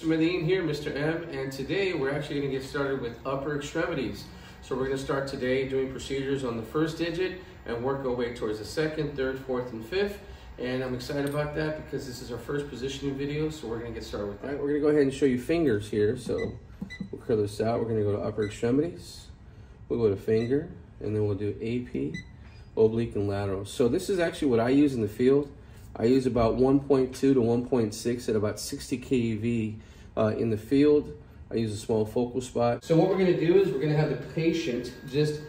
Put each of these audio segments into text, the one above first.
Mr. Medine here, Mr. M, and today we're actually going to get started with upper extremities. So we're going to start today doing procedures on the first digit and work our way towards the second, third, fourth, and fifth. And I'm excited about that because this is our first positioning video, so we're going to get started with that. All right, we're going to go ahead and show you fingers here. So we'll curl this out. We're going to go to upper extremities. We'll go to finger, and then we'll do AP, oblique, and lateral. So this is actually what I use in the field. I use about 1.2 to 1.6 at about 60 keV in the field. I use a small focal spot. So what we're going to do is we're going to have the patient just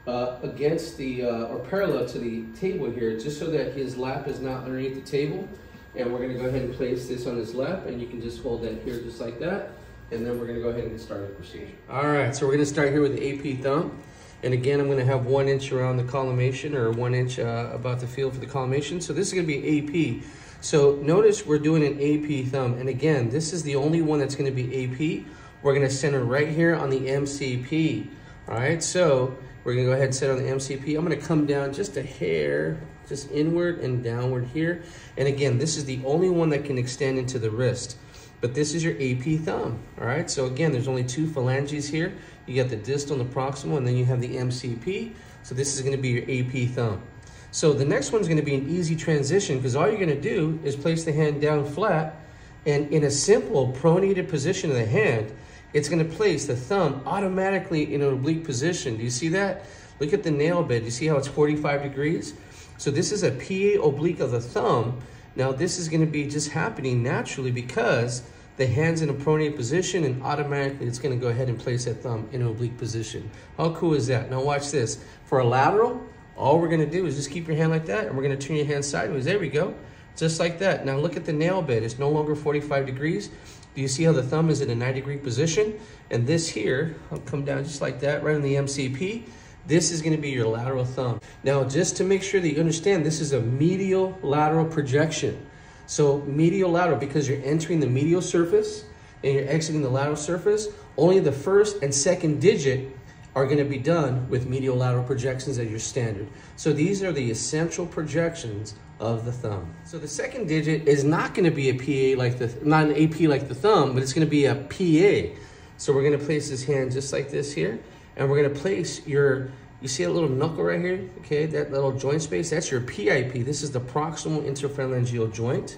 against the, or parallel to the table here, just so that his lap is not underneath the table. And we're going to go ahead and place this on his lap, and you can just hold that here just like that. And then we're going to go ahead and get started the procedure. All right, so we're going to start here with the AP thumb. And again, I'm going to have 1 inch around the collimation, or 1 inch about the field for the collimation. So this is going to be AP. So notice we're doing an AP thumb. And again, this is the only one that's going to be AP. We're going to center right here on the MCP. All right, so we're going to go ahead and center on the MCP. I'm going to come down just a hair, just inward and downward here. And again, this is the only one that can extend into the wrist. But this is your AP thumb, all right? So again, there's only 2 phalanges here. You got the distal and the proximal, and then you have the MCP. So this is gonna be your AP thumb. So the next one's gonna be an easy transition, because all you're gonna do is place the hand down flat, and in a simple pronated position of the hand, it's gonna place the thumb automatically in an oblique position. Do you see that? Look at the nail bed. You see how it's 45 degrees? So this is a PA oblique of the thumb. Now this is going to be just happening naturally because the hand's in a pronated position, and automatically it's going to go ahead and place that thumb in an oblique position. How cool is that? Now watch this. For a lateral, all we're going to do is just keep your hand like that, and we're going to turn your hand sideways. There we go. Just like that. Now look at the nail bed. It's no longer 45 degrees. Do you see how the thumb is in a 90-degree position? And this here, I'll come down just like that, right on the MCP. This is going to be your lateral thumb. Now, just to make sure that you understand, this is a medial lateral projection. So medial lateral, because you're entering the medial surface and you're exiting the lateral surface, only the first and second digit are going to be done with medial lateral projections as your standard. So these are the essential projections of the thumb. So the second digit is not going to be a PA like not an AP like the thumb, but it's going to be a PA. So we're going to place this hand just like this here. And we're going to place you see a little knuckle right here, okay, that little joint space, that's your PIP. This is the proximal interphalangeal joint.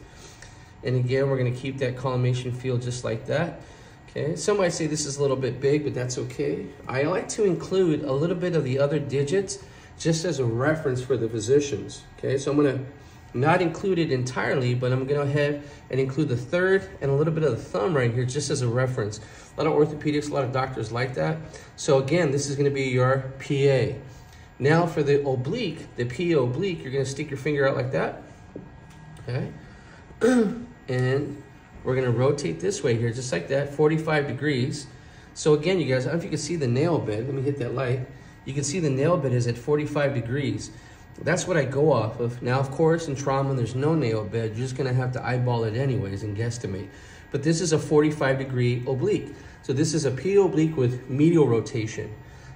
And again, we're going to keep that collimation field just like that. Okay, some might say this is a little bit big, but that's okay. I like to include a little bit of the other digits just as a reference for the physicians. Okay, so I'm going to not include it entirely, but I'm going to go ahead and include the third and a little bit of the thumb right here just as a reference. A lot of orthopedics, a lot of doctors like that. So again, this is going to be your PA. Now for the oblique, the PA oblique, you're going to stick your finger out like that. Okay. And we're going to rotate this way here, just like that, 45 degrees. So again, you guys, I don't know if you can see the nail bed. Let me hit that light. You can see the nail bed is at 45 degrees. That's what I go off of. Now, of course, in trauma, there's no nail bed. You're just going to have to eyeball it anyways and guesstimate. But this is a 45-degree oblique. So this is a PA oblique with medial rotation.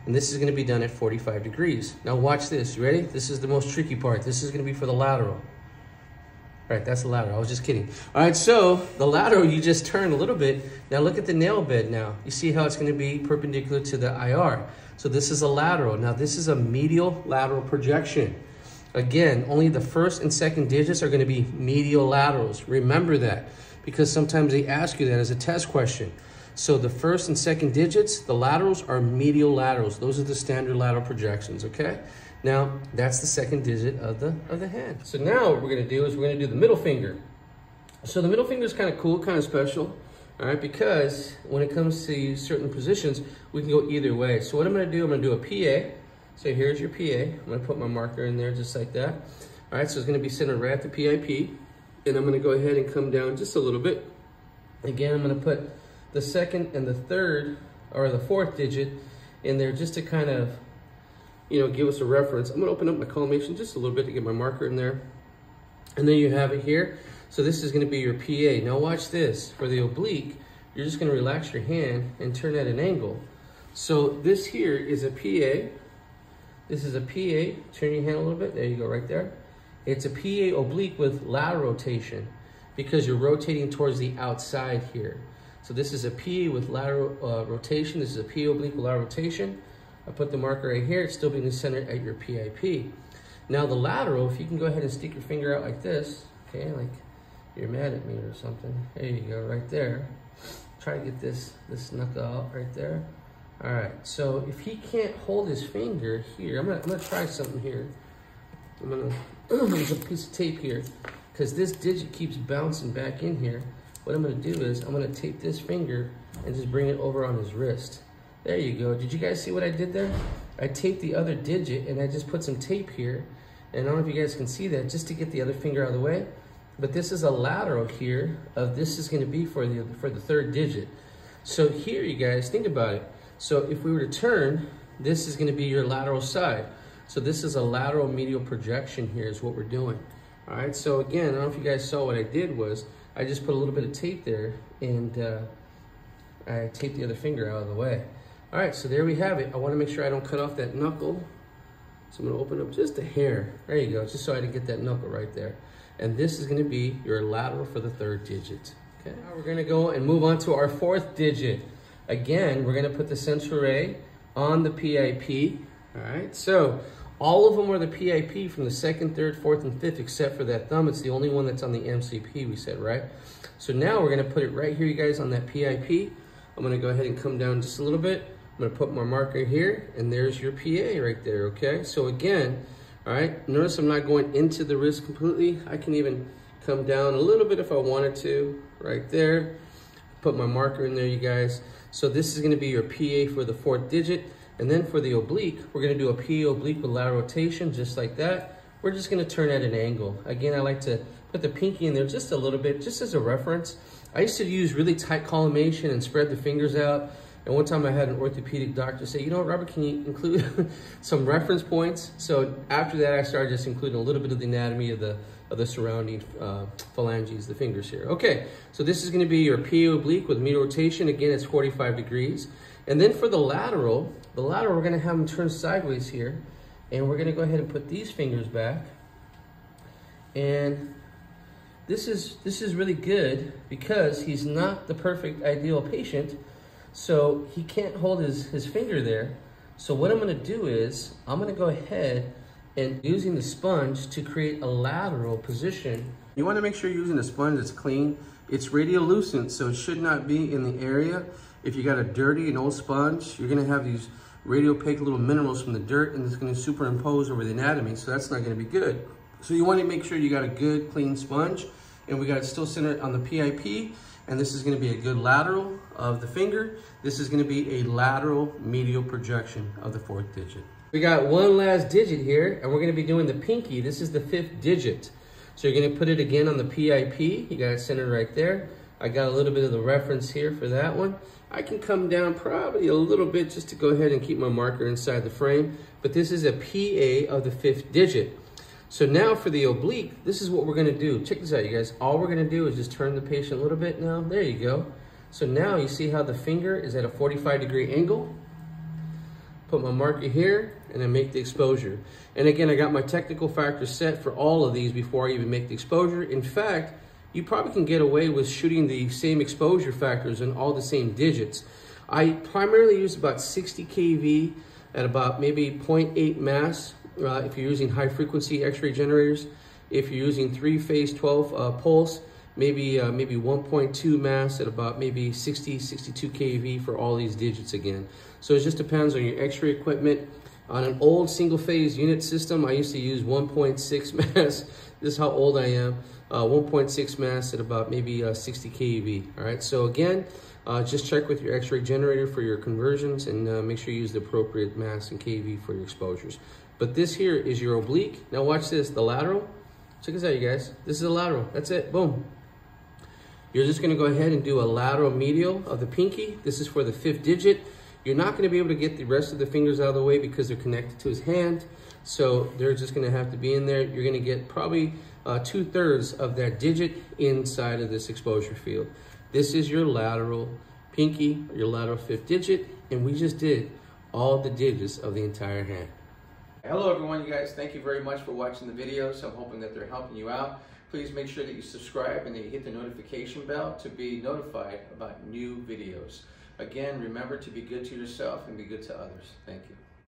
And this is going to be done at 45 degrees. Now watch this. You ready? This is the most tricky part. This is going to be for the lateral. All right, that's the lateral. I was just kidding. All right, so the lateral, you just turn a little bit. Now look at the nail bed now. You see how it's going to be perpendicular to the IR. So this is a lateral. Now this is a medial lateral projection. Again, only the first and second digits are going to be medial laterals. Remember that, because sometimes they ask you that as a test question. So the first and second digits, the laterals are medial laterals. Those are the standard lateral projections, okay? Now, that's the second digit of the hand. So now what we're going to do is we're going to do the middle finger. So the middle finger is kind of cool, kind of special, all right, because when it comes to certain positions, we can go either way. So what I'm going to do, I'm going to do a PA. So here's your PA. I'm going to put my marker in there just like that. All right, so it's going to be centered right at the PIP. And I'm going to go ahead and come down just a little bit. Again, I'm going to put the second and the third, or the fourth digit in there just to kind of, you know, give us a reference. I'm going to open up my collimation just a little bit to get my marker in there. And then you have it here. So this is going to be your PA. Now watch this. For the oblique, you're just going to relax your hand and turn at an angle. So this here is a PA. This is a PA. Turn your hand a little bit. There you go, right there. It's a PA oblique with lateral rotation because you're rotating towards the outside here. So this is a P with lateral rotation. This is a P oblique with lateral rotation. I put the marker right here. It's still being centered at your PIP. Now the lateral, if you can go ahead and stick your finger out like this, okay, like you're mad at me or something. There you go, right there. Try to get this knuckle out right there. All right, so if he can't hold his finger here, I'm gonna try something here. There's a piece of tape here, because this digit keeps bouncing back in here. What I'm gonna do is I'm gonna tape this finger and just bring it over on his wrist. There you go. Did you guys see what I did there? I taped the other digit and I just put some tape here. And I don't know if you guys can see that, just to get the other finger out of the way. But this is a lateral here of this is gonna be for the third digit. So here, you guys, think about it. So if we were to turn, this is gonna be your lateral side. So this is a lateral medial projection here is what we're doing. All right, so again, I don't know if you guys saw what I did was, I just put a little bit of tape there and I taped the other finger out of the way. All right, so there we have it. I wanna make sure I don't cut off that knuckle. So I'm gonna open up just a hair. There you go, just so I didn't get that knuckle right there. And this is gonna be your lateral for the third digit. Okay, now we're gonna go and move on to our fourth digit. Again, we're gonna put the central ray on the PIP. All right, so all of them are the PIP from the second, third, fourth, and fifth, except for that thumb. It's the only one that's on the MCP, we said, right? So now we're gonna put it right here, you guys, on that PIP. I'm gonna go ahead and come down just a little bit. I'm gonna put my marker here, and there's your PA right there, okay? So again, all right, notice I'm not going into the wrist completely. I can even come down a little bit if I wanted to, right there. Put my marker in there, you guys. So this is gonna be your PA for the fourth digit. And then for the oblique, we're gonna do a PA oblique with lateral rotation, just like that. We're just gonna turn at an angle. Again, I like to put the pinky in there just a little bit, just as a reference. I used to use really tight collimation and spread the fingers out. And one time I had an orthopedic doctor say, you know what, Robert, can you include some reference points? So after that, I started just including a little bit of the anatomy of the surrounding phalanges, the fingers here. Okay, so this is gonna be your PA oblique with medial rotation. Again, it's 45 degrees. And then for the lateral, we're gonna have them turn sideways here. And we're gonna go ahead and put these fingers back. And this is really good because he's not the perfect ideal patient. So he can't hold his finger there. So what I'm gonna do is, I'm gonna go ahead and using the sponge to create a lateral position. You wanna make sure you're using a sponge that's clean. It's radiolucent, so it should not be in the area. If you got a dirty and old sponge, you're gonna have these radiopaque little minerals from the dirt and it's gonna superimpose over the anatomy, so that's not gonna be good. So you wanna make sure you got a good, clean sponge, and we got it still centered on the PIP, and this is gonna be a good lateral of the finger. This is gonna be a lateral medial projection of the fourth digit. We got one last digit here, and we're gonna be doing the pinky. This is the fifth digit. So you're gonna put it again on the PIP. You got it centered right there. I got a little bit of the reference here for that one. I can come down probably a little bit just to go ahead and keep my marker inside the frame, but this is a PA of the fifth digit. So now for the oblique, this is what we're gonna do. Check this out, you guys. All we're gonna do is just turn the patient a little bit now. There you go. So now you see how the finger is at a 45-degree angle. Put my marker here and I make the exposure. And again, I got my technical factors set for all of these before I even make the exposure. In fact, you probably can get away with shooting the same exposure factors in all the same digits. I primarily use about 60 kV at about maybe 0.8 mass if you're using high frequency X-ray generators. If you're using 3-phase 12 pulse, maybe 1.2 mass at about maybe 60, 62 kV for all these digits again. So it just depends on your X-ray equipment. On an old single phase unit system, I used to use 1.6 mass. This is how old I am. 1.6 mass at about maybe 60 kV. All right, so again, just check with your X-ray generator for your conversions and make sure you use the appropriate mass and kV for your exposures. But this here is your oblique. Now watch this, the lateral. Check this out, you guys. This is a lateral, that's it, boom. You're just gonna go ahead and do a lateral medial of the pinky. This is for the fifth digit. You're not gonna be able to get the rest of the fingers out of the way because they're connected to his hand. So they're just gonna have to be in there. You're gonna get probably 2/3 of that digit inside of this exposure field. This is your lateral pinky, your lateral fifth digit, and we just did all the digits of the entire hand. Hello everyone, you guys. Thank you very much for watching the videos. I'm hoping that they're helping you out. Please make sure that you subscribe and that you hit the notification bell to be notified about new videos. Again, remember to be good to yourself and be good to others. Thank you.